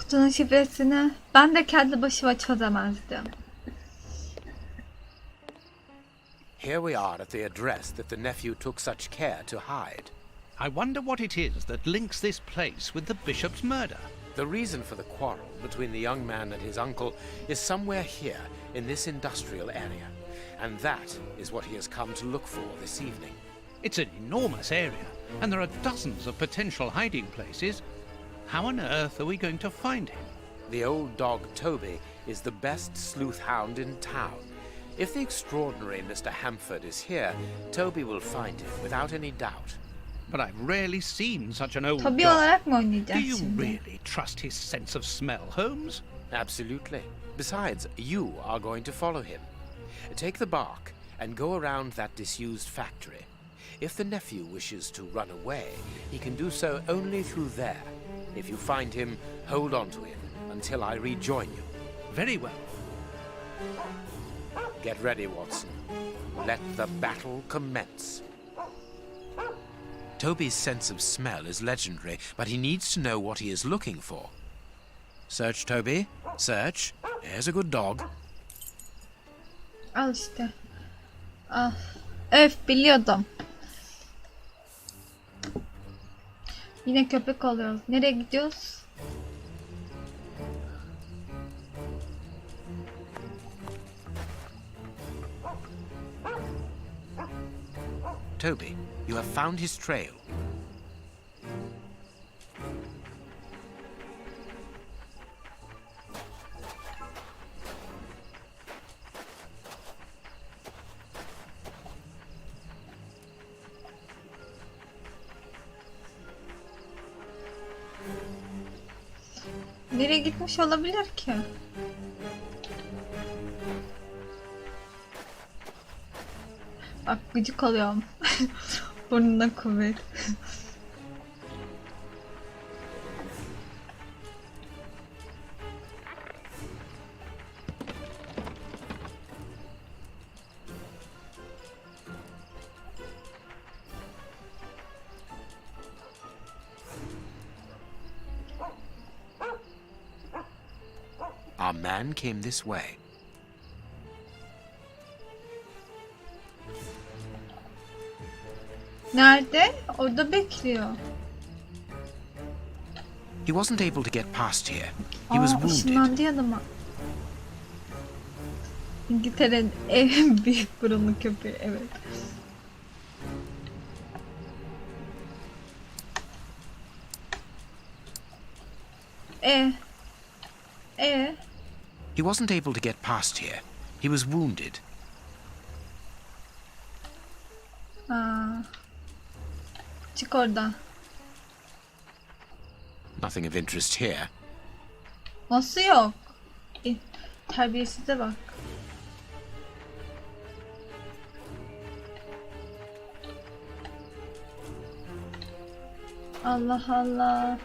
Kutunun şifresini ben de kendi başıma çözemezdim. Here we are at the address that the nephew took such care to hide. I wonder what it is that links this place with the bishop's murder. The reason for the quarrel between the young man and his uncle is somewhere here in this industrial area, and that is what he has come to look for this evening. It's an enormous area, and there are dozens of potential hiding places. How on earth are we going to find him? The old dog Toby is the best sleuth hound in town. If the extraordinary Mr. Hamford is here, Toby will find him without any doubt. But I've rarely seen such an old Tabii dog. olarak mı Do oynayacağız you şimdi? really trust his sense of smell, Holmes? Absolutely. Besides, you are going to follow him. Take the bark and go around that disused factory. If the nephew wishes to run away, he can do so only through there. If you find him, hold on to him until I rejoin you. Very well. Get ready, Watson. Let the battle commence. Toby's sense of smell is legendary, but he needs to know what he is looking for. Search, Toby. Search. Here's a good dog. Al işte. Al. Öf, biliyordum. Yine köpek alıyoruz. Nereye gidiyoruz? Toby, you have found his trail. Nereye gitmiş olabilir ki? Bak gıcık oluyorum. Burnuna kuvvet. Our man came this way. Nerede? Orada bekliyor. He wasn't able to get past here. He was wounded. Işınlandı yanıma. İngiltere'nin en büyük burunlu köpeği, evet. He wasn't able to get past here. He was wounded. Aa. Çık oradan. Nothing of interest here. Nasıl yok? Terbiyesize bak. Allah Allah.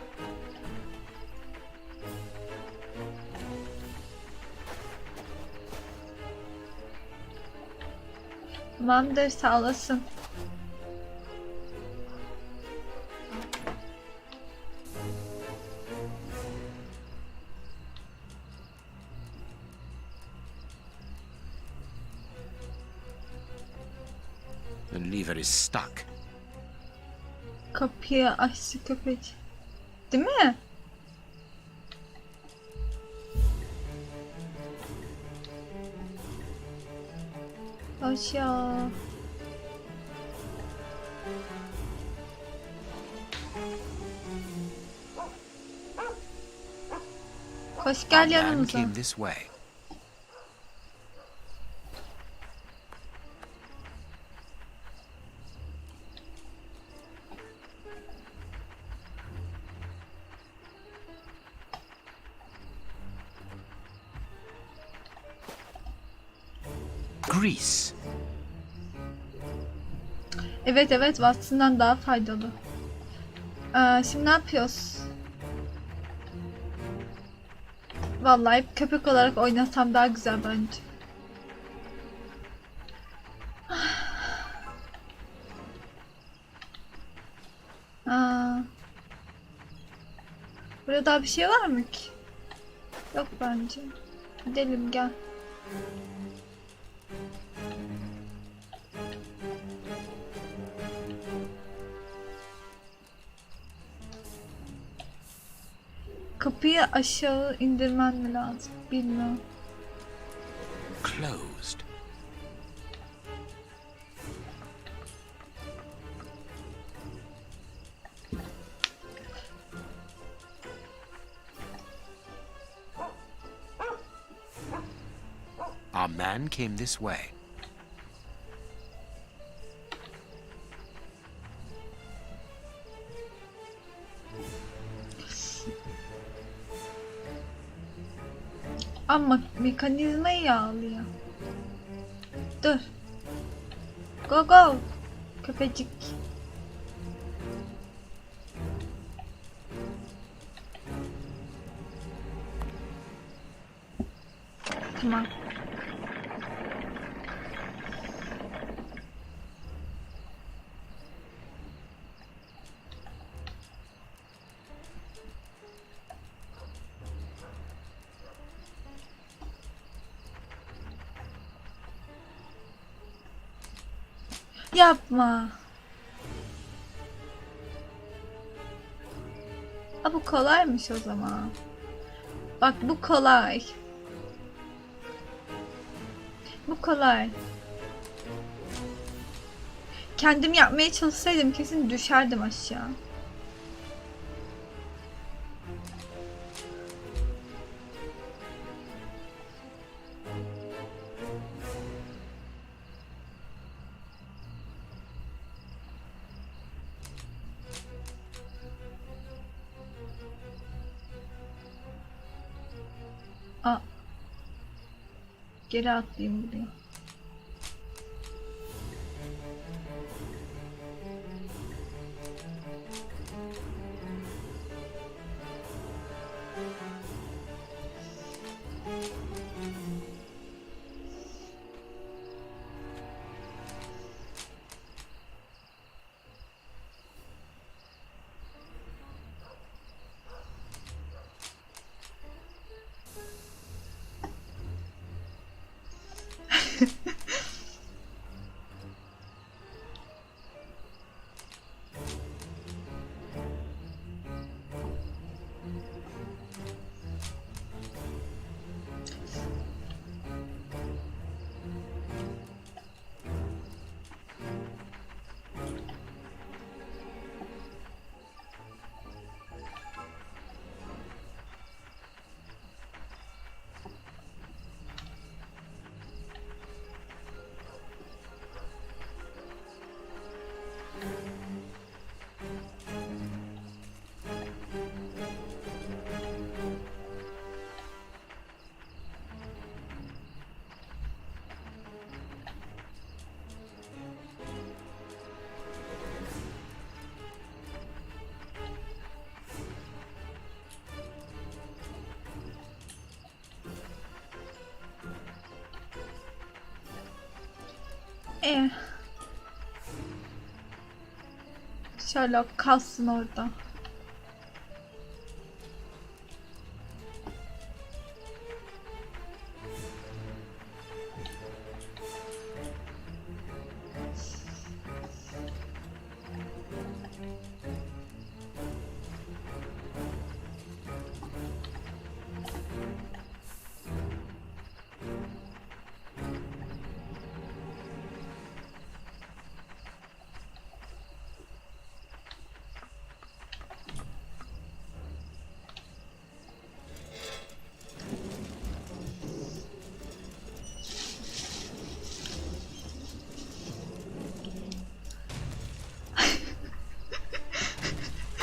Tamamdır, sağ olasın. The lever is stuck. Kapıyı açtı köpek. Değil mi? Aşağı. Koş gel Our man yanımıza. came this way. Grease. Evet evet, Watson'dan daha faydalı. Şimdi ne yapıyoruz? Vallahi köpek olarak oynasam daha güzel bence. Burada daha bir şey var mı ki? Yok bence. Gidelim gel. Kapıyı aşağı indirmen mi lazım? Bilmiyorum. Closed. Our man came this way. Ama mekanizmayı yağlıyor. Dur. Go go. Köpecik. Tamam. Yapma. Ha, bu kolaymış o zaman. Bak bu kolay. Bu kolay. Kendim yapmaya çalışsaydım kesin düşerdim aşağı. Aa. Geri atlayayım buraya. Sherlock kalsın orada.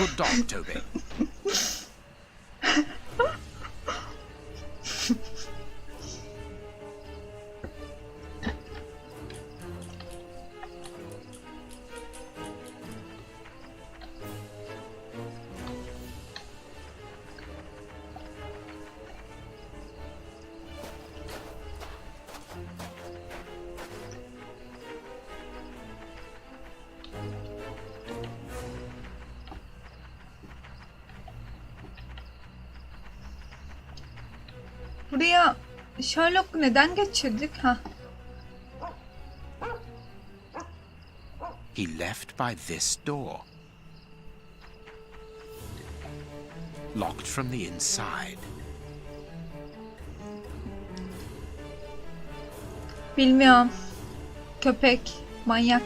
Good dog, Toby. Buraya Sherlock neden geçirdik? Ha. He left by this door. Locked from the inside. Bilmiyorum. Köpek. Manyak.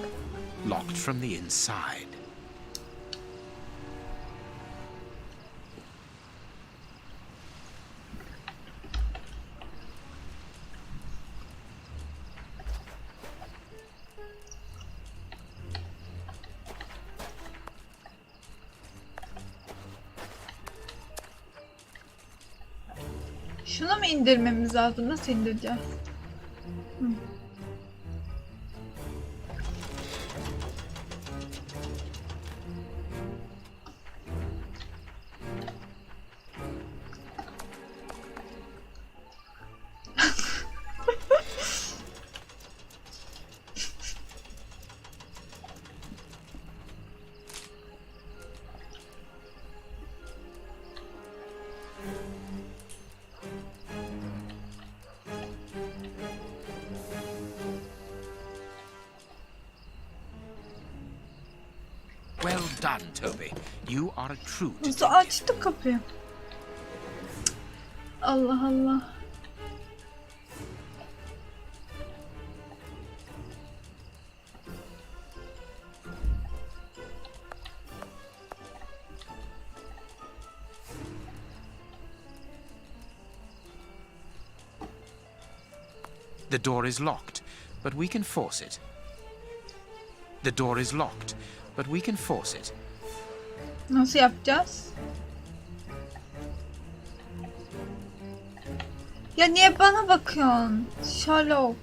Locked from the inside. Şunu mu indirmemiz lazım? Nasıl indireceğiz? Hı. Well done, Toby. You are a true Nasıl detective. açtı kapıyı? Allah Allah. The door is locked, but we can force it. The door is locked, but we can force it. Nasıl yapacağız? Ya niye bana bakıyorsun? Sherlock.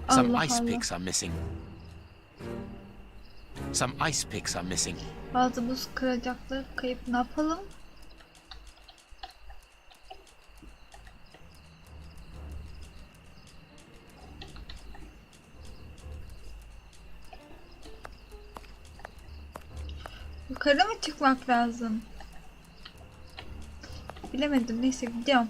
Some Allah ice Allah. picks are missing. Some ice picks are missing. Bazı buz kıracakları kayıp, ne yapalım? Yukarı mı çıkmak lazım? Bilemedim, neyse gidiyorum.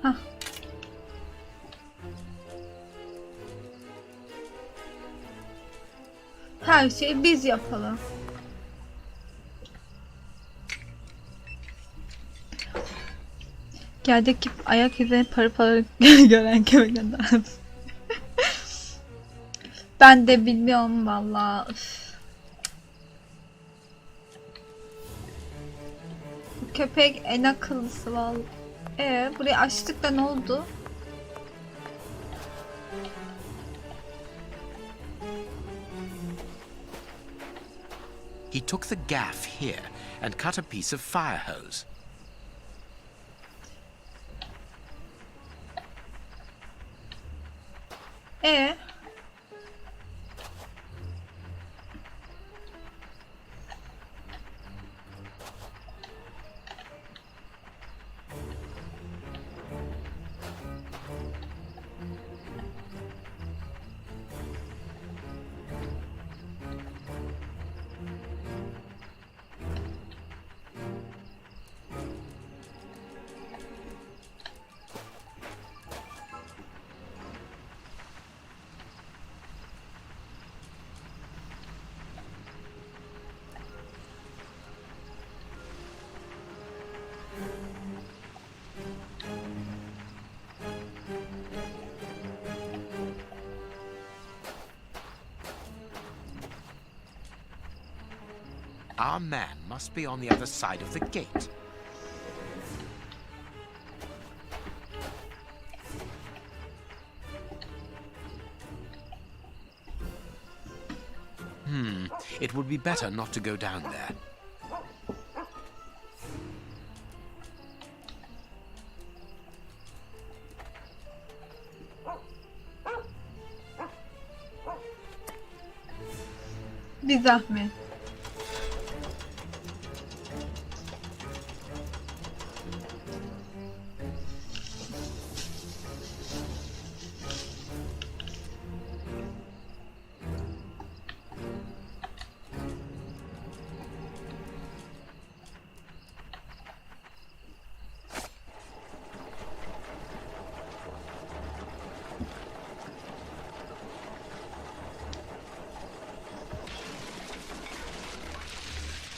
Hah. Her şeyi biz yapalım. Yerdeki ayak izlerini parıl gören köpekler. Ben de bilmiyorum vallahi. Üf. Bu köpek en akıllısı vallahi. Burayı açtık da ne oldu? He took the gaff here and cut a piece of fire hose. E Our man must be on the other side of the gate. It would be better not to go down there. bir zahmet.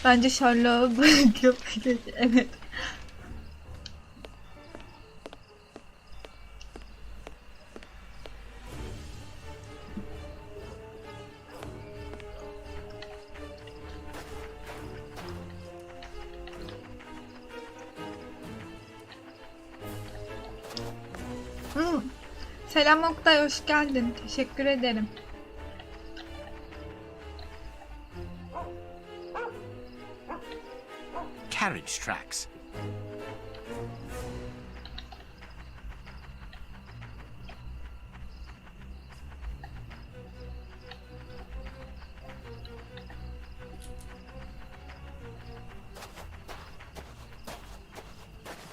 Bence Sherlock'u bırakıyor. Evet. Selam Oktay, hoş geldin. Teşekkür ederim. Carriage tracks.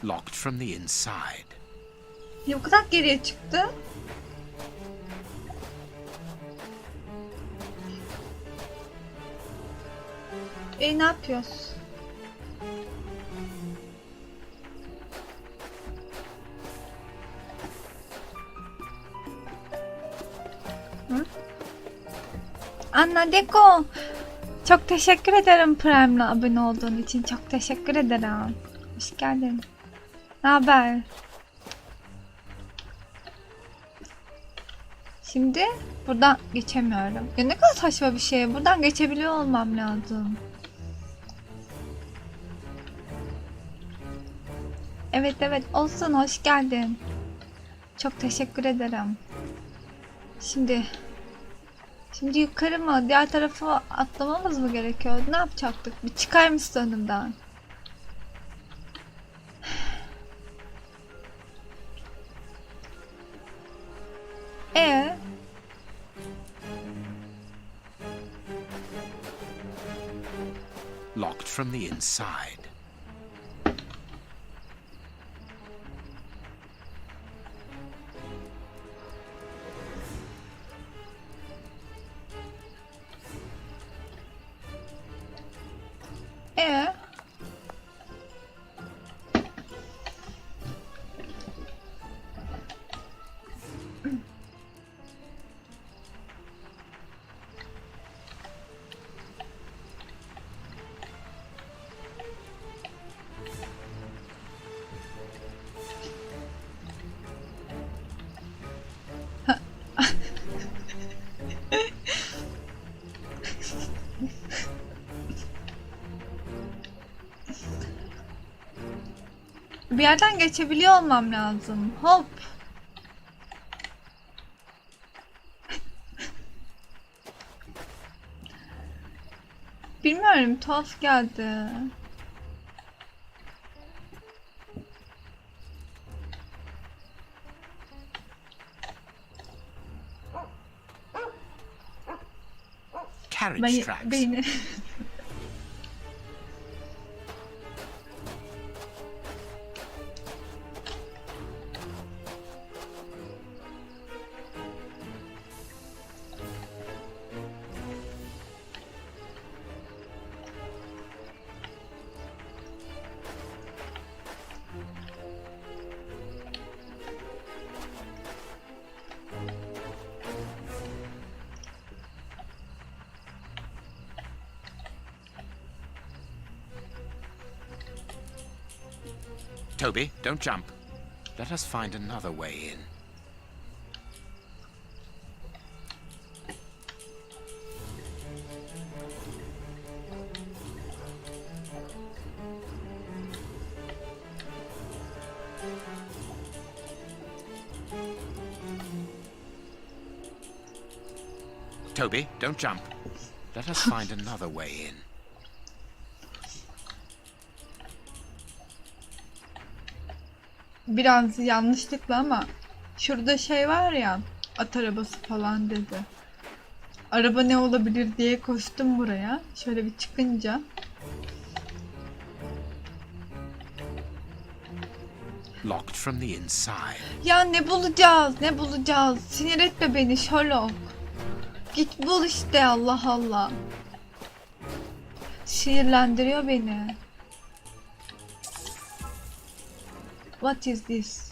Locked from the inside. Ya o kadar geriye çıktı. Ne yapıyoruz? Hı? Anna Deko. Çok teşekkür ederim Prime'la abone olduğun için. Çok teşekkür ederim. Hoş geldin. Ne haber? Şimdi buradan geçemiyorum. Ya ne kadar saçma bir şey. Buradan geçebiliyor olmam lazım. Evet evet olsun, hoş geldin. Çok teşekkür ederim. Şimdi yukarı mı? Diğer tarafa atlamamız mı gerekiyor? Ne yapacaktık? Bir çıkar mısın önümden? Locked from the inside. Bir yerden geçebiliyor olmam lazım. Hop. Bilmiyorum, tuhaf geldi. Carriage tracks. Beni... Toby, don't jump. Let us find another way in. Toby, don't jump. Let us find another way in. Biraz yanlışlıkla ama şurada şey var ya, at arabası falan dedi. Araba ne olabilir diye koştum buraya. Şöyle bir çıkınca. Locked from the inside. Ya ne bulacağız? Ne bulacağız? Sinir etme beni Sherlock. Git bul işte, Allah Allah. Sinirlendiriyor beni. What is this?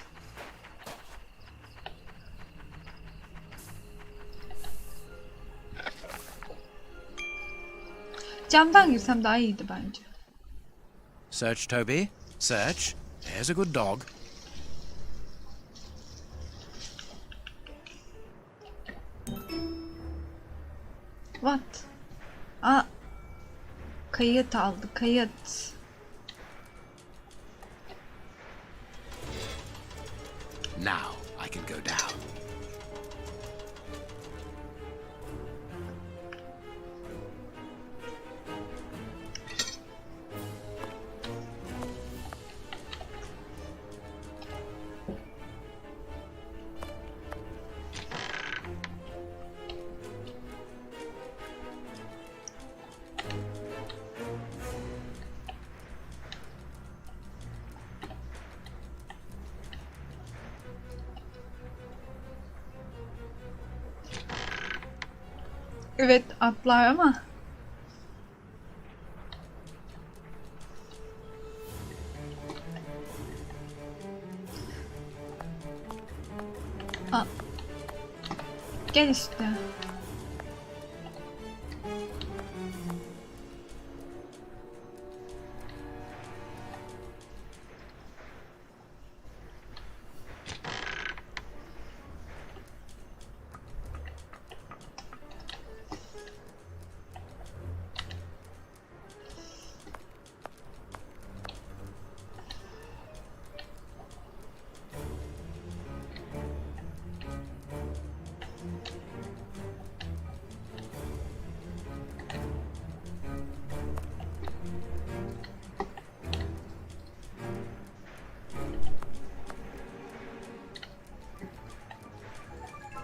Camdan girsem daha iyiydi bence. Search, Toby. Search. There's a good dog. What? Aa. Kayıt aldı. Kayıt. Now I can go down. Evet atlar ama. Aa. Gel işte.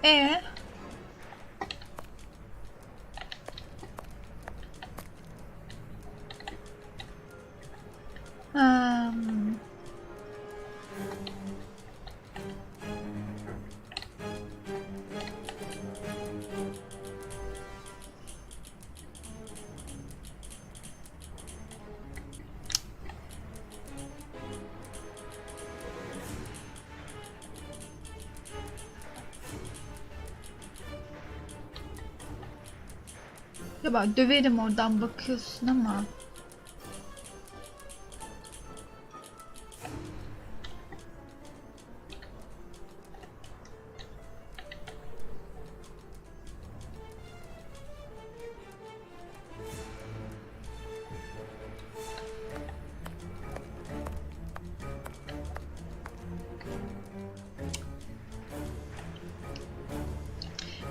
Ee? Hmm. Ya bak döverim oradan bakıyorsun ama.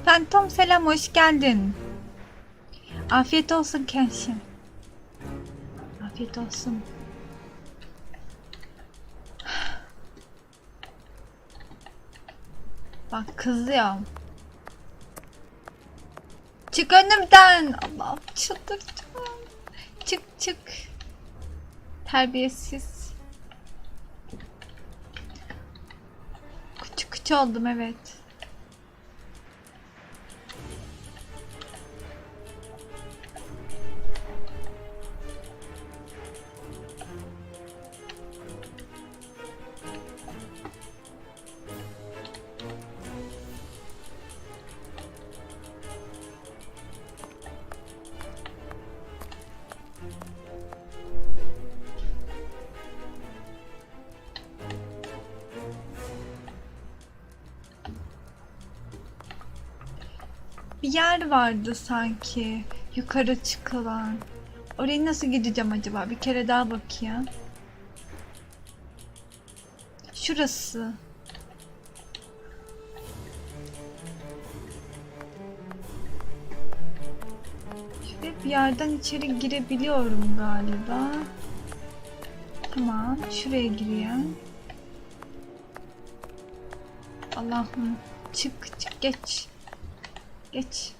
Phantom selam, hoş geldin. Afiyet olsun Kenshin. Afiyet olsun. Bak kızıyorum. Çık önümden. Allah'ım çıldıracağım. Çık çık. Terbiyesiz. Küçük küçük oldum evet. Bir yer vardı sanki yukarı çıkılan. Oraya nasıl gideceğim acaba? Bir kere daha bakayım. Şurası. Şuraya bir yerden içeri girebiliyorum galiba. Tamam, şuraya gireyim. Allah'ım, çık çık geç. Geç.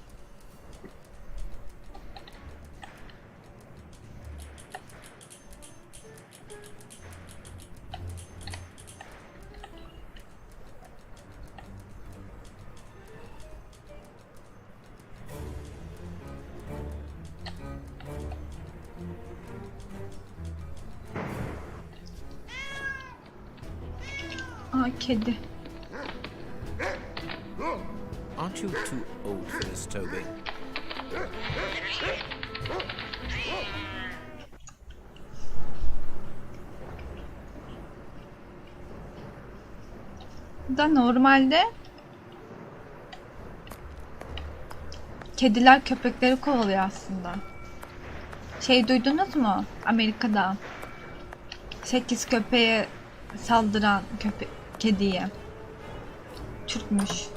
Aa, kedi. Aren't you too old for this, Toby? Da normalde kediler köpekleri kovalıyor aslında. Şey duydunuz mu? Amerika'da 8 köpeğe saldıran kediye. Türkmüş.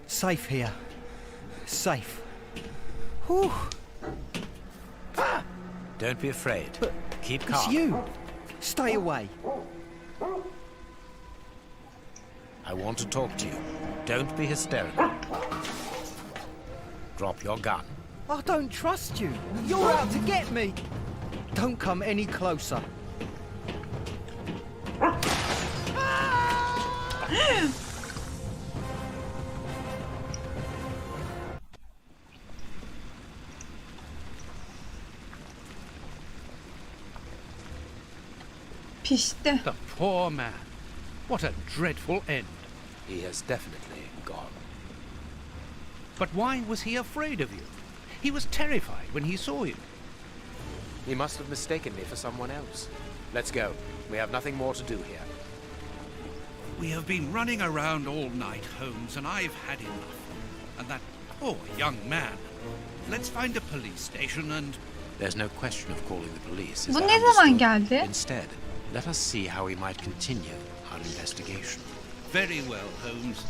Safe here. Safe. Whew. Don't be afraid. But Keep it's calm. you. Stay away. I want to talk to you. Don't be hysterical. Drop your gun. I don't trust you. You're out to get me. Don't come any closer. Pişti. The poor man. What a dreadful end. He has definitely gone. But why was he afraid of you? He was terrified when he saw you. He must have mistaken me for someone else. Let's go. We have nothing more to do here. We have been running around all night, Holmes, and I've had enough. And that poor young man. Let's find a police station and... There's no question of calling the police. Is Bu that ne zaman understood? geldi? Instead, let us see how we might continue our investigation. Very well, Holmes.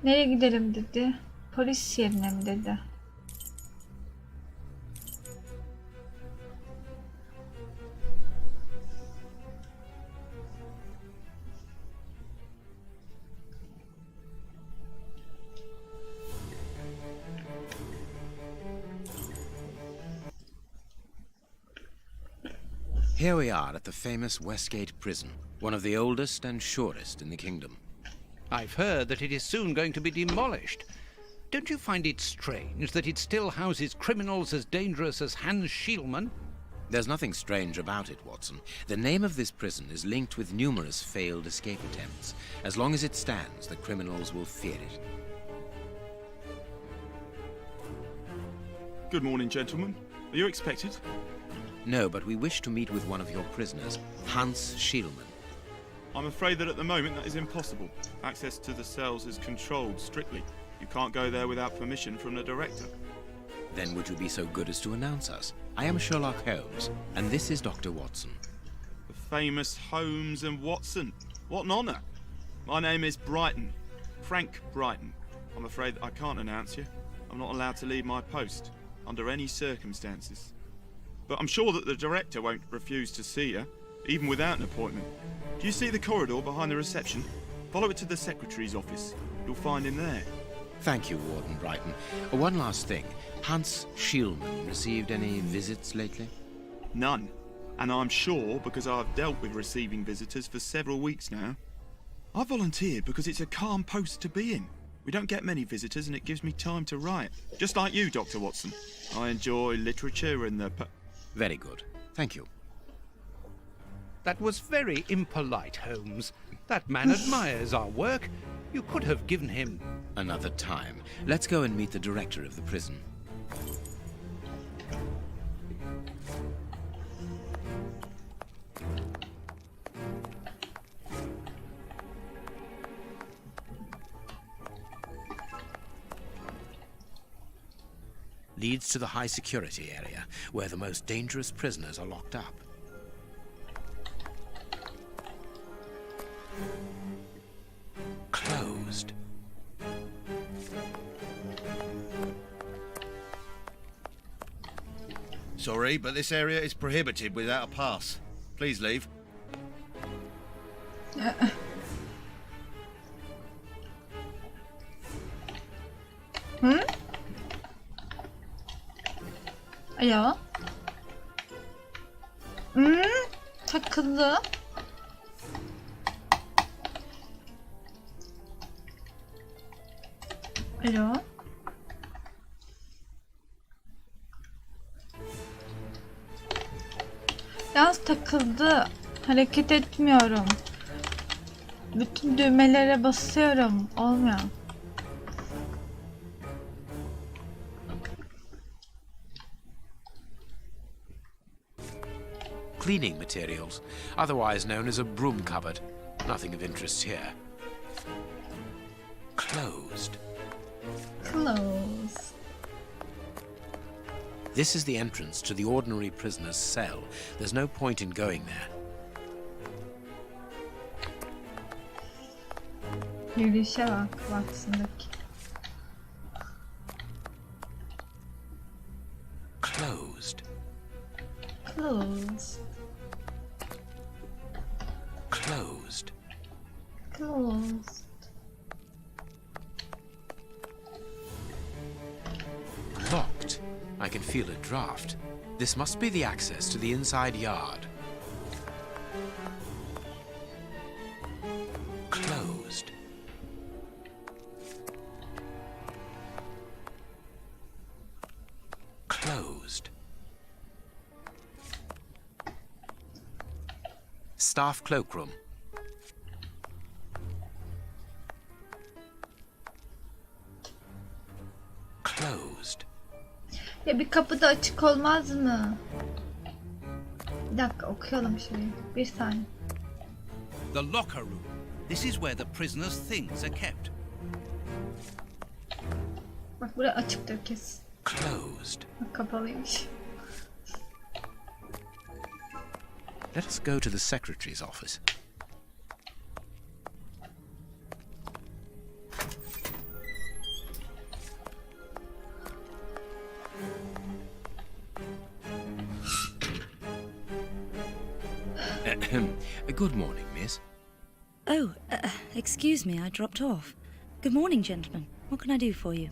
Nereye gidelim dedi. Polis yerine mi dedi. Here we are at the famous Westgate Prison, one of the oldest and surest in the kingdom. I've heard that it is soon going to be demolished. Don't you find it strange that it still houses criminals as dangerous as Hans Schielmann? There's nothing strange about it, Watson. The name of this prison is linked with numerous failed escape attempts. As long as it stands, the criminals will fear it. Good morning, gentlemen. Are you expected? No, but we wish to meet with one of your prisoners, Hans Schielmann. I'm afraid that at the moment that is impossible. Access to the cells is controlled strictly. You can't go there without permission from the director. Then would you be so good as to announce us? I am Sherlock Holmes, and this is Dr. Watson. The famous Holmes and Watson. What an honour. My name is Brighton. Frank Brighton. I'm afraid that I can't announce you. I'm not allowed to leave my post, under any circumstances. But I'm sure that the director won't refuse to see you, even without an appointment. Do you see the corridor behind the reception? Follow it to the secretary's office. You'll find him there. Thank you, Warden Brighton. One last thing. Hans Schielmann received any visits lately? None. And I'm sure because I've dealt with receiving visitors for several weeks now. I volunteered because it's a calm post to be in. We don't get many visitors and it gives me time to write. Just like you, Dr. Watson. I enjoy literature and the... Very good. Thank you. That was very impolite, Holmes. That man admires our work. You could have given him... Another time. Let's go and meet the director of the prison. Leads to the high security area, where the most dangerous prisoners are locked up. Closed. Sorry, but this area is prohibited without a pass. Please leave. Hı? Alo. Takıldı. Alo. Yalnız takıldı. Hareket etmiyorum. Bütün düğmelere basıyorum. Olmuyor. Cleaning materials, otherwise known as a broom cupboard. Nothing of interest here. Closed. Close. This is the entrance to the ordinary prisoner's cell. There's no point in going there. Yürüyüşe bak Watson'daki. Closed. Close. Closed. Close. Locked. I can feel a draft. This must be the access to the inside yard. Closed. Closed. Staff cloakroom. Closed. Ya bir kapı da açık olmaz mı? Bir dakika okuyalım şurayı. Bir saniye. The locker room. This is where the prisoner's things are kept. Bak burası açıktır kesin. Closed. Bak kapalıymış. Let us go to the secretary's office. Good morning, miss. Oh, excuse me, I dropped off. Good morning, gentlemen. What can I do for you?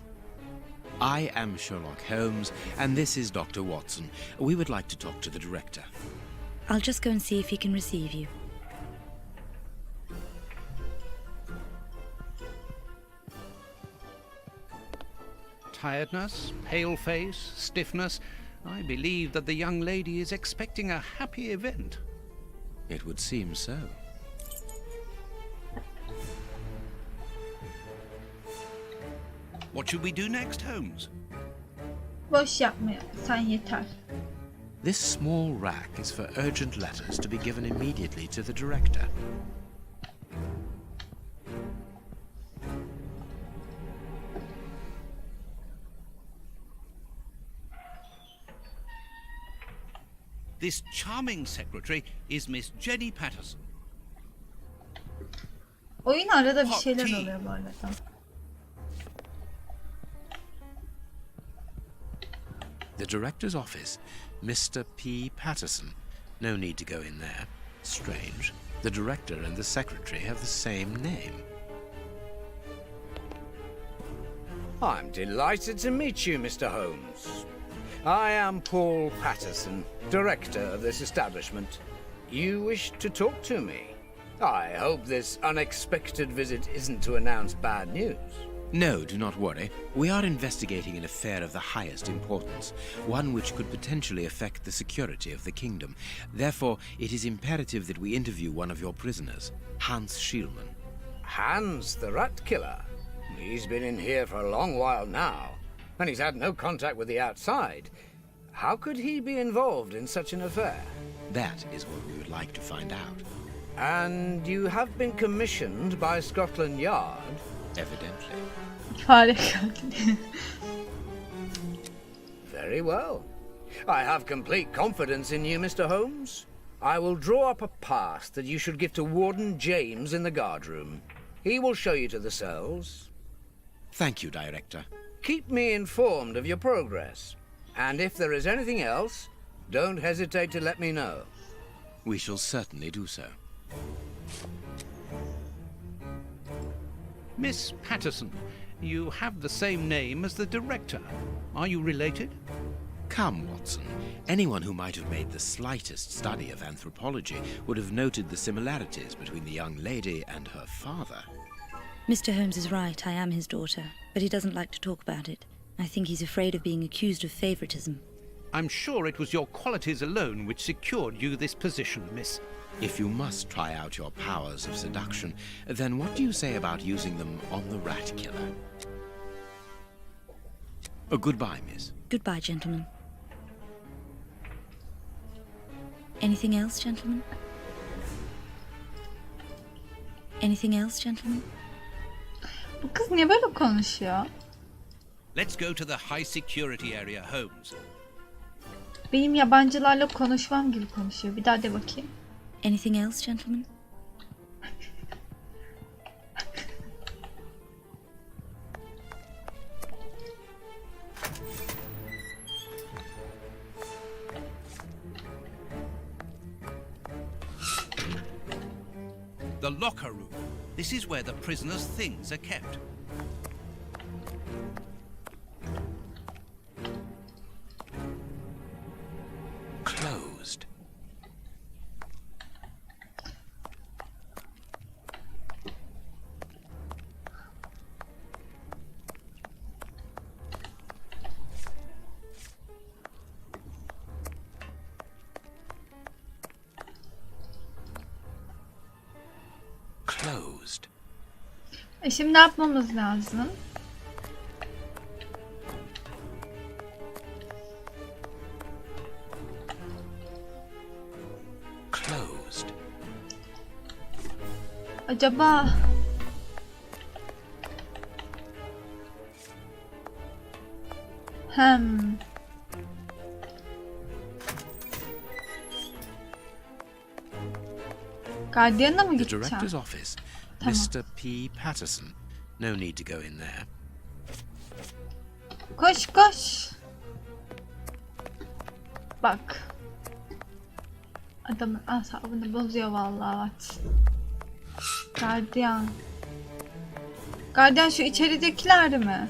I am Sherlock Holmes, and this is Dr. Watson. We would like to talk to the director. I'll just go and see if he can receive you. Tiredness, pale face, stiffness. I believe that the young lady is expecting a happy event. It would seem so. What should we do next, Holmes? Boş yapma sen yeter. This small rack is for urgent letters to be given immediately to the director. This charming secretary is Miss Jenny Patterson. Oyun arada bir Hot şeyler tea. oluyor bu arada. The director's office, Mr. P. Patterson. No need to go in there. Strange. The director and the secretary have the same name. I'm delighted to meet you, Mr. Holmes. I am Paul Patterson, director of this establishment. You wish to talk to me? I hope this unexpected visit isn't to announce bad news. No, do not worry. We are investigating an affair of the highest importance, one which could potentially affect the security of the kingdom. Therefore, it is imperative that we interview one of your prisoners, Hans Schielmann. Hans, the rat killer. He's been in here for a long while now, and he's had no contact with the outside. How could he be involved in such an affair? That is what we would like to find out. And you have been commissioned by Scotland Yard? Evidently. Fare geldi. Very well. I have complete confidence in you, Mr. Holmes. I will draw up a pass that you should give to Warden James in the guardroom. He will show you to the cells. Thank you, Director. Keep me informed of your progress. And if there is anything else, don't hesitate to let me know. We shall certainly do so. Miss Patterson, you have the same name as the director. Are you related? Come, Watson. Anyone who might have made the slightest study of anthropology would have noted the similarities between the young lady and her father. Mr. Holmes is right, I am his daughter, but he doesn't like to talk about it. I think he's afraid of being accused of favoritism. I'm sure it was your qualities alone which secured you this position, miss. If you must try out your powers of seduction, then what do you say about using them on the rat killer? Goodbye, miss. Goodbye, gentlemen. Anything else, gentlemen? Anything else, gentlemen? Bu kız niye böyle konuşuyor? Let's go to the high security area, Holmes. Benim yabancılarla konuşmam gibi konuşuyor. Bir daha de bakayım. Anything else, gentlemen? The locker room. This is where the prisoners' things are kept. Closed. Closed. Şimdi ne yapmamız lazım? Closed. Acaba... Gardiyan'a mı The gideceğim? director's office. Tamam. Mr. P. Patterson. No need to go in there. Koş koş. Bak. Adamın asabını bozuyor vallahi bak. Gardiyan. Gardiyan şu içeridekiler mi?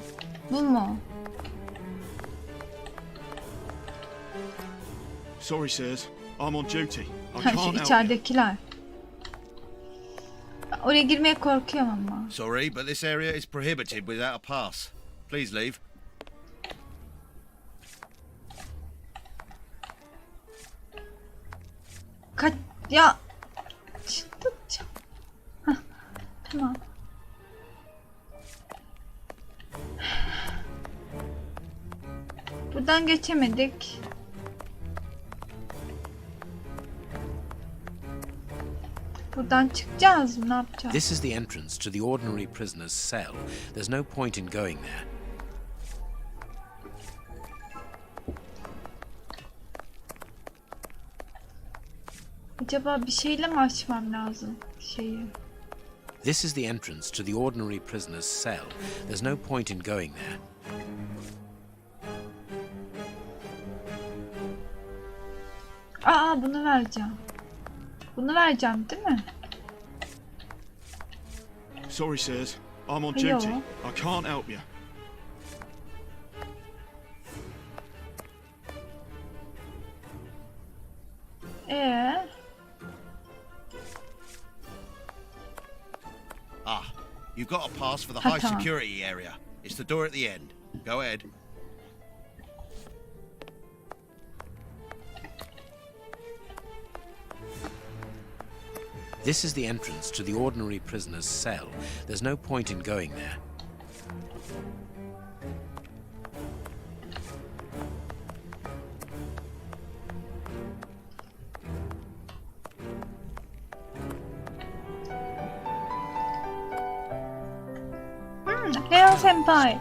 Bu mu? Sorry, sirs. I'm on duty. I Ha, can't şu help you. içeridekiler. Oraya girmeye korkuyorum ama. Sorry, but this area is prohibited without a pass. Please leave. Ya. Çıldıracağım. Hah, tamam. Buradan geçemedik. Buradan çıkacağız mı? Ne yapacağız? This is the entrance to the ordinary prisoner's cell. There's no point in going there. Acaba bir şeyle mi açmam lazım şeyi? This is the entrance to the ordinary prisoner's cell. There's no point in going there. Aa, bunu vereceğim. Bunu vereceğim değil mi? Sorry, sirs. I'm on Yo. duty. I can't help you. Ah, you've got a pass for the Ha, high tamam. security area. It's the door at the end. Go ahead. This is the entrance to the ordinary prisoner's cell. There's no point in going there. Leo Senpai.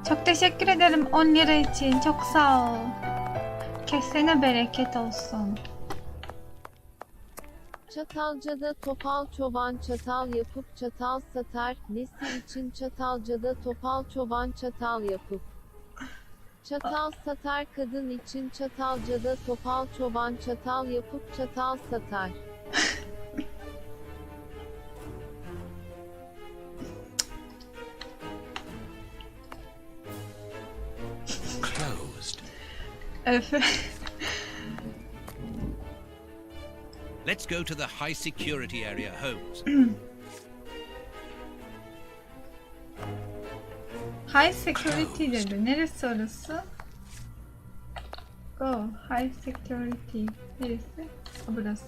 Çok teşekkür ederim 10 lira için. Çok sağ ol. Kesene bereket olsun. Çatalca'da topal çoban çatal yapıp çatal satar. Nesi için Çatalca'da topal çoban çatal yapıp. Çatal satar kadın için Çatalca'da topal çoban çatal yapıp çatal satar. Closed. Efe. Let's go to the high security area, Holmes. High security dedi. Neresi orası? Go. High security. Neresi? Burası.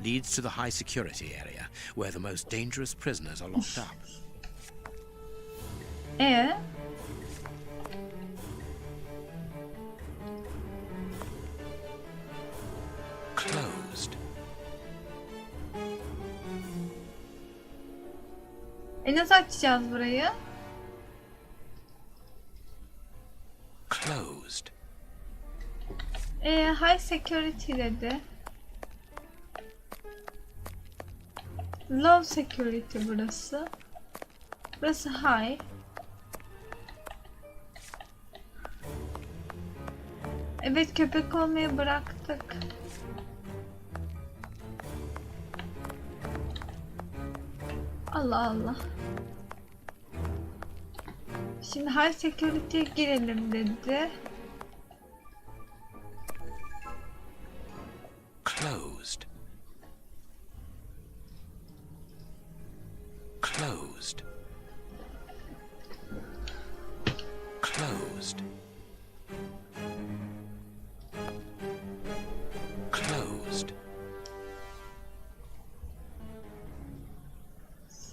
Leads to the high security area, where the most dangerous prisoners are locked up. Closed. Nasıl açacağız burayı? Closed. High security dedi. Low security burası. Burası high. Evet, köpek olmayı bıraktık. Allah Allah. Şimdi high security'ye girelim dedi. Closed. Closed. Closed. Closed.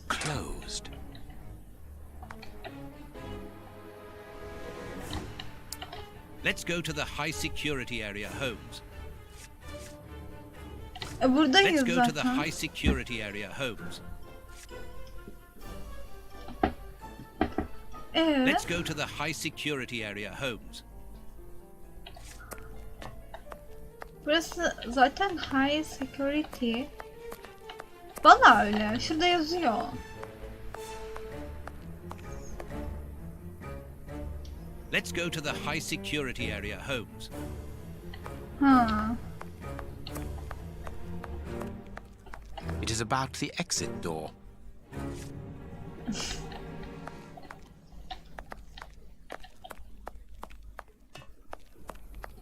Closed. Let's go to the high security area, Holmes. Buradayız Let's go to the zaten. high security area, Holmes. Let's go to the high security area, Holmes. Burası zaten high security. Vallahi öyle. Şurada yazıyor. Let's go to the high security area, Holmes. Ha. It is about the exit door.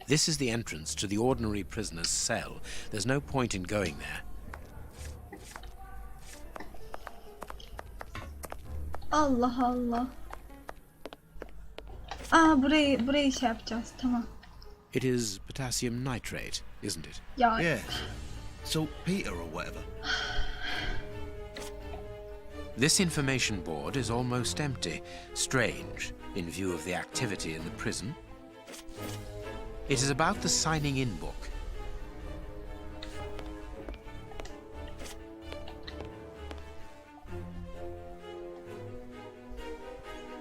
This is the entrance to the ordinary prisoner's cell. There's no point in going there. Allah Allah. Burayı şey yapacağız. Tamam. It is potassium nitrate, isn't it? Ya. Yes. Saltpeter or whatever. This information board is almost empty. Strange, in view of the activity in the prison. It is about the signing-in book.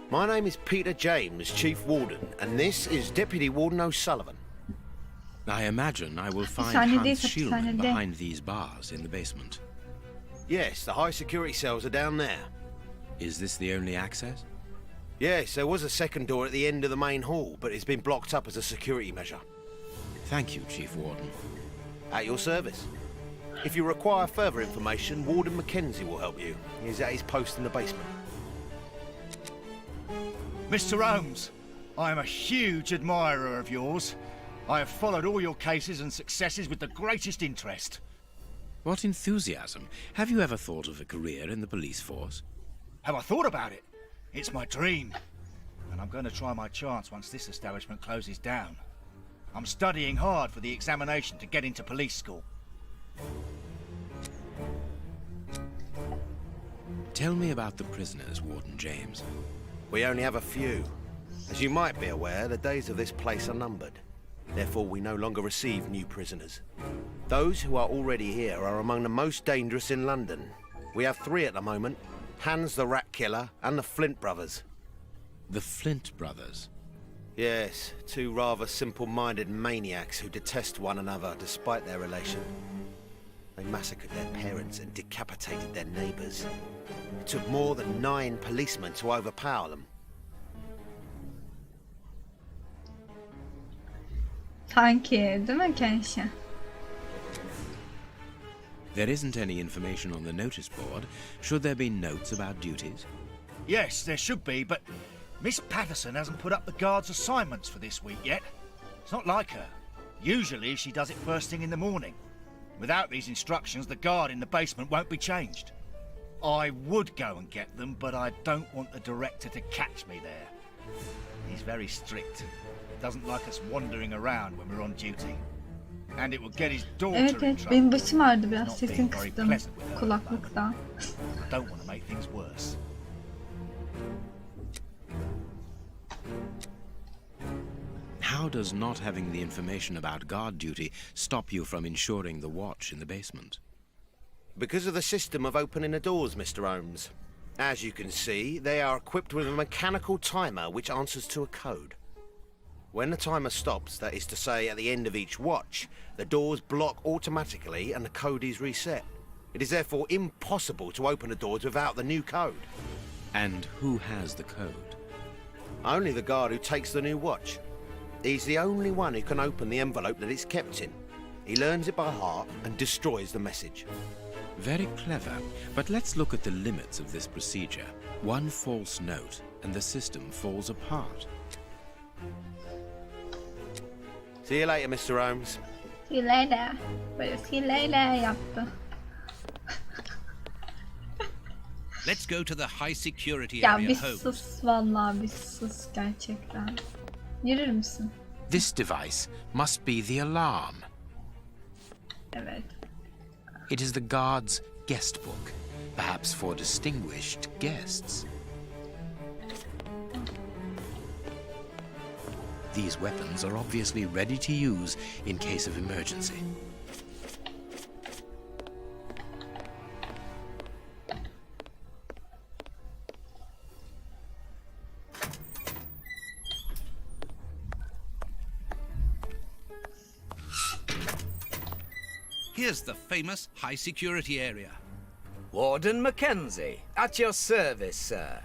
My name is Peter James, Chief Warden, and this is Deputy Warden O'Sullivan. I imagine I will find Hapishanedeyse Hans Schielman hapishanede. behind these bars in the basement. Yes, the high security cells are down there. Is this the only access? Yes, there was a second door at the end of the main hall, but it's been blocked up as a security measure. Thank you, Chief Warden. At your service. If you require further information, Warden Mackenzie will help you. He's at his post in the basement. Mr. Holmes, I am a huge admirer of yours. I have followed all your cases and successes with the greatest interest. What enthusiasm! Have you ever thought of a career in the police force? Have I thought about it? It's my dream. And I'm going to try my chance once this establishment closes down. I'm studying hard for the examination to get into police school. Tell me about the prisoners, Warden James. We only have a few. As you might be aware, the days of this place are numbered. Therefore, we no longer receive new prisoners. Those who are already here are among the most dangerous in London. We have 3 at the moment: Hans the Rat Killer and the Flint Brothers. The Flint brothers. Yes, 2 rather simple-minded maniacs who detest one another despite their relation. They massacred their parents and decapitated their neighbours. It took more than 9 policemen to overpower them. Sanki değil mi Kenshin? There isn't any information on the notice board. Should there be notes about duties? Yes, there should be, but Miss Patterson hasn't put up the guards' assignments for this week yet. It's not like her. Usually she does it first thing in the morning. Without these instructions, the guard in the basement won't be changed. I would go and get them, but I don't want the director to catch me there. He's very strict. Doesn't like us wandering around when we're on duty. And it will get his daughter Evet in evet trouble. benim başım ağrıdı biraz Not sesim being very kıstım pleasant with her, kulaklıktan. I don't want to make things worse. How does not having the information about guard duty stop you from ensuring the watch in the basement? Because of the system of opening the doors, Mr. Holmes. As you can see, they are equipped with a mechanical timer which answers to a code. When the timer stops, that is to say at the end of each watch, the doors block automatically and the code is reset. It is therefore impossible to open the doors without the new code. And who has the code? Only the guard who takes the new watch. He's the only one who can open the envelope that it's kept in. He learns it by heart and destroys the message. Very clever, but let's look at the limits of this procedure. One false note and the system falls apart. See you later, Mr. Holmes. See you later. Böyle see you later yaptı. Let's go to the high security Ya area, bir Holmes. sus vallahi bir sus gerçekten. Yürür müsün? This device must be the alarm. Evet. It is the guard's guest book, perhaps for distinguished guests. These weapons are obviously ready to use in case of emergency. Here's the famous high security area. Warden Mackenzie, at your service, sir.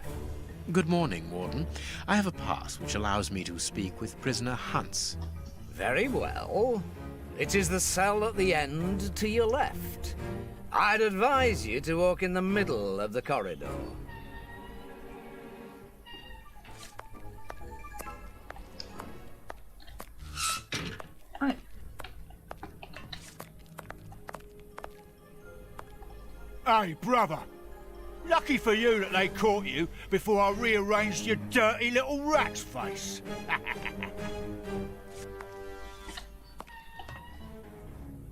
Good morning, Warden. I have a pass which allows me to speak with prisoner Hunts. Very well. It is the cell at the end to your left. I'd advise you to walk in the middle of the corridor. Ay. Hey, brother. Lucky for you that they caught you before I rearranged your dirty little rat's face.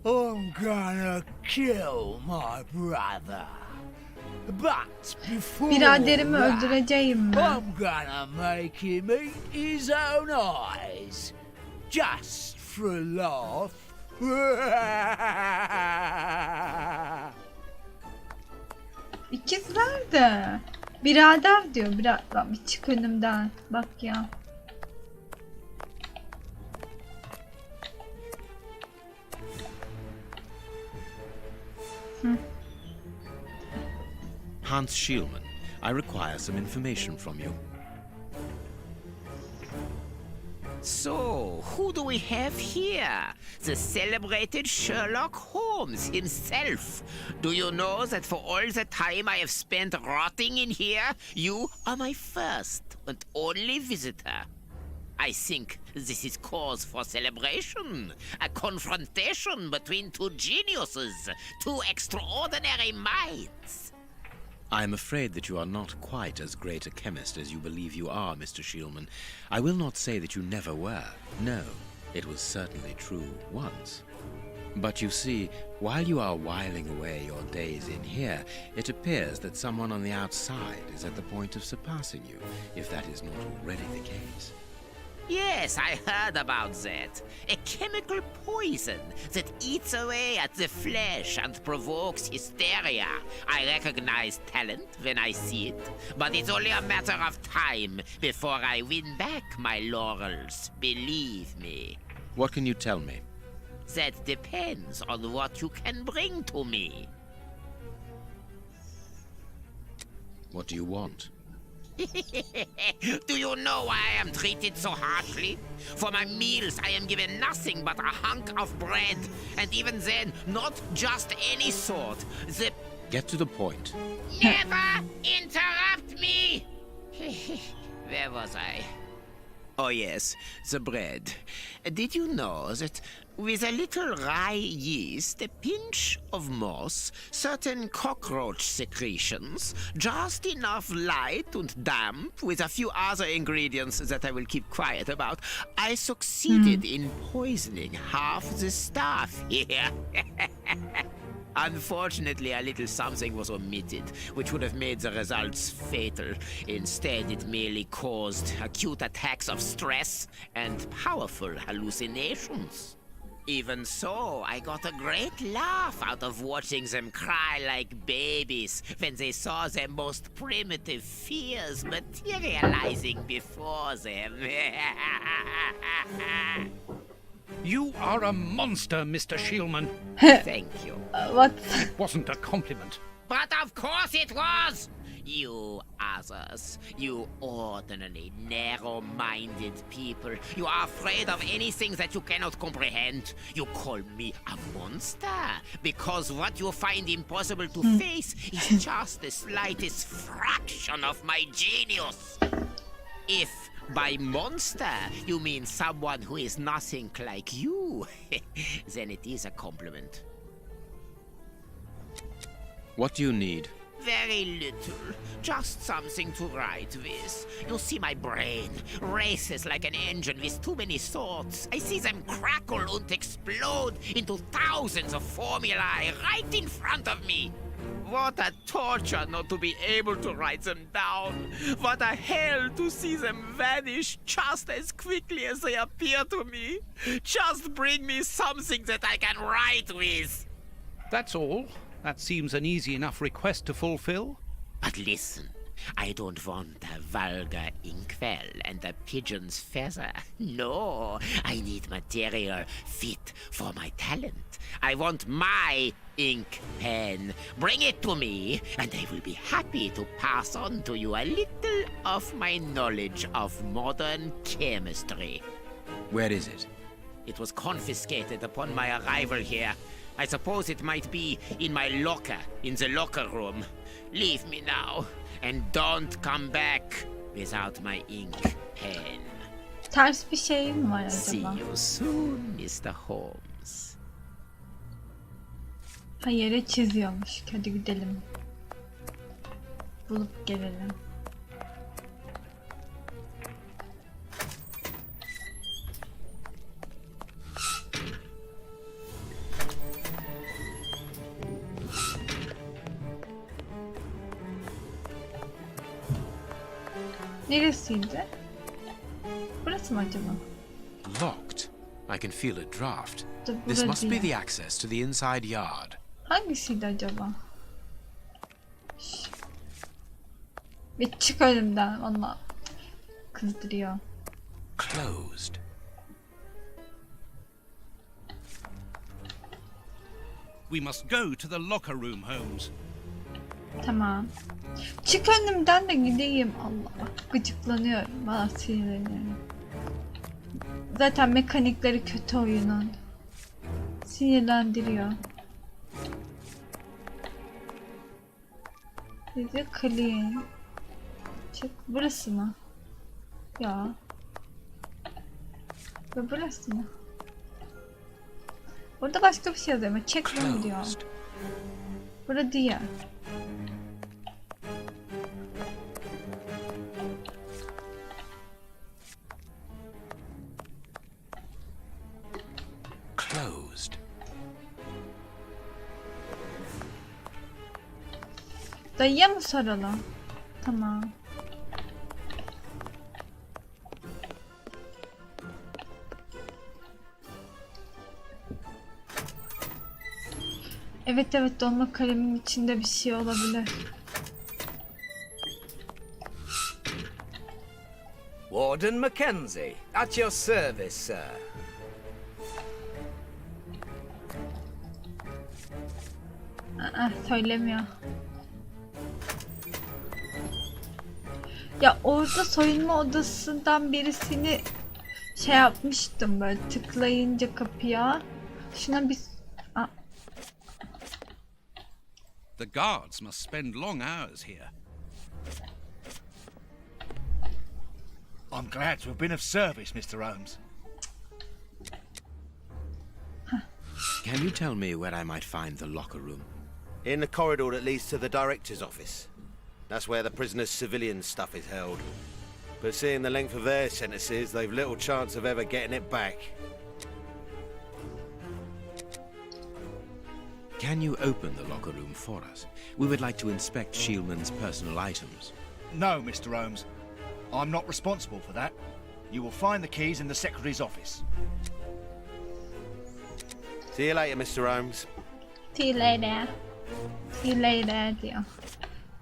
I'm gonna kill my brother. But before Biraderimi that, öldüreceğim mi? I'm gonna make him eat his own eyes. Just for a laugh. İkizler de. Birader diyor. Lan bir çık önümden. Bak ya. Hans Schielman, I require some information from you. So, who do we have here? The celebrated Sherlock Holmes himself. Do you know that for all the time I have spent rotting in here, you are my first and only visitor? I think this is cause for celebration. A confrontation between two geniuses, two extraordinary minds. I am afraid that you are not quite as great a chemist as you believe you are, Mr. Schielman. I will not say that you never were. No, it was certainly true once. But you see, while you are whiling away your days in here, it appears that someone on the outside is at the point of surpassing you, if that is not already the case. Yes, I heard about that. A chemical poison that eats away at the flesh and provokes hysteria. I recognize talent when I see it, but it's only a matter of time before I win back my laurels, believe me. What can you tell me? That depends on what you can bring to me. What do you want? Do you know why I am treated so harshly? For my meals, I am given nothing but a hunk of bread. And even then, not just any sort. The... Get to the point. Never interrupt me! Where was I? Oh yes, the bread. Did you know that with a little rye yeast, a pinch of moss, certain cockroach secretions, just enough light and damp, with a few other ingredients that I will keep quiet about, I succeeded in poisoning half the staff here. Unfortunately, a little something was omitted, which would have made the results fatal. Instead, it merely caused acute attacks of stress and powerful hallucinations. Even so, I got a great laugh out of watching them cry like babies when they saw their most primitive fears materializing before them. You are a monster, Mr. Shielman. Thank you. What? It wasn't a compliment. But of course it was! You others, you ordinary, narrow-minded people, you are afraid of anything that you cannot comprehend. You call me a monster because what you find impossible to face is just the slightest fraction of my genius. If by monster you mean someone who is nothing like you, then it is a compliment. What do you need? Very little. Just something to write with. You see, my brain races like an engine with too many thoughts. I see them crackle and explode into thousands of formulae right in front of me. What a torture not to be able to write them down. What a hell to see them vanish just as quickly as they appear to me. Just bring me something that I can write with. That's all. That seems an easy enough request to fulfill. But listen, I don't want a vulgar inkwell and a pigeon's feather. No, I need material fit for my talent. I want my ink pen. Bring it to me, and I will be happy to pass on to you a little of my knowledge of modern chemistry. Where is it? It was confiscated upon my arrival here. I suppose it might be in my locker, in the locker room. Leave me now, and don't come back without my ink pen. Ters bir şey mi var See acaba? you soon, Mr. Holmes. Ha, yere çiziyormuş. Hadi gidelim. Bulup gelelim. Neresiydi? Burası mı acaba? Locked. I can feel a draft. Dur, This burada must be değil. the access to the inside yard. Hangisiydi acaba? Şş. Bir çık önümden, valla kızdırıyor. Closed. We must go to the locker room, Holmes. Tamam. Çık önümden de gideyim. Allah, gıcıklanıyorum. Bana sinirleniyorum. Zaten mekanikleri kötü oyunun. Sinirlendiriyor. Bizi clean. Çık. Burası mı? Ya. Ve burası mı? Burada başka bir şey yazıyor ama check room diyor. Closed. Burada diyor. Closed. Dayıya mı soralım? Tamam. Evet evet, dolma kalemin içinde bir şey olabilir. Warden Mackenzie, at your service, sir. Aa, söylemiyor. Ya orada soyunma odasından birisini şey yapmıştım böyle tıklayınca kapıya. Şuna bir... Aa, The guards must spend long hours here. I'm glad to have been of service, Mr. Holmes. Can you tell me where I might find the locker room? In the corridor that leads to the director's office. That's where the prisoners' civilian stuff is held. But seeing the length of their sentences, they've little chance of ever getting it back. Can you open the locker room for us? We would like to inspect Shieldman's personal items. No, Mr. Holmes. I'm not responsible for that. You will find the keys in the secretary's office. See you later, Mr. Holmes. see you later. See you later diyor.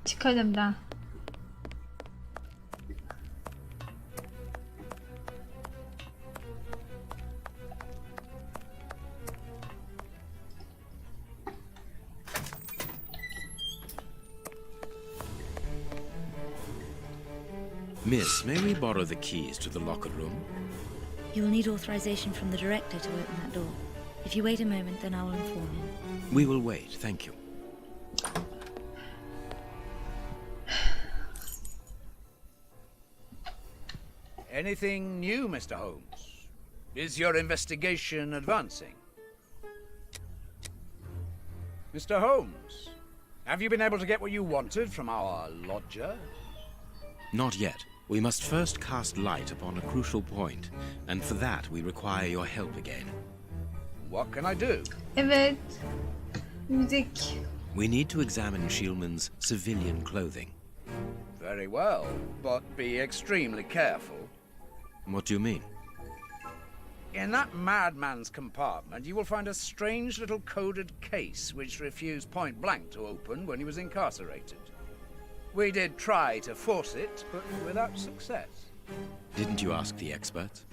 Çıkalım da. Miss, may we borrow the keys to the locker room? You will need authorization from the director to open that door. If you wait a moment, then I will inform him. We will wait, thank you. Anything new, Mr. Holmes? Is your investigation advancing? Mr. Holmes, have you been able to get what you wanted from our lodger? Not yet. We must first cast light upon a crucial point, and for that we require your help again. What can I do? Evet. Müzik. We need to examine Shieldman's civilian clothing. Very well, but be extremely careful. What do you mean? In that madman's compartment, you will find a strange little coded case which refused point blank to open when he was incarcerated. We did try to force it, but without success. Didn't you ask the experts?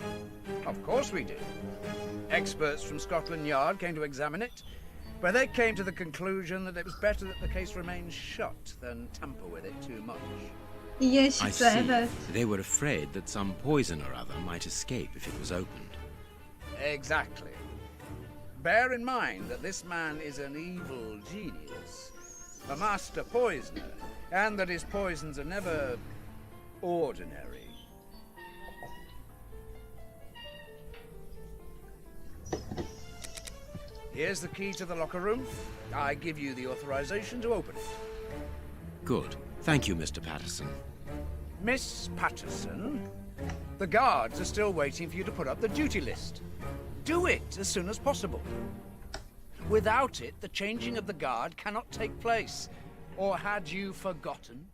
Of course we did. Experts from Scotland Yard came to examine it, but they came to the conclusion that it was better that the case remained shut than tamper with it too much. I Yaşlı see. evet. They were afraid that some poison or other might escape if it was opened. Exactly. Bear in mind that this man is an evil genius, a master poisoner, and that his poisons are never ordinary. Here's the key to the locker room. I give you the authorization to open it. Good. Thank you, Mr. Patterson. Miss Patterson, the guards are still waiting for you to put up the duty list. Do it as soon as possible. Without it, the changing of the guard cannot take place. Or had you forgotten?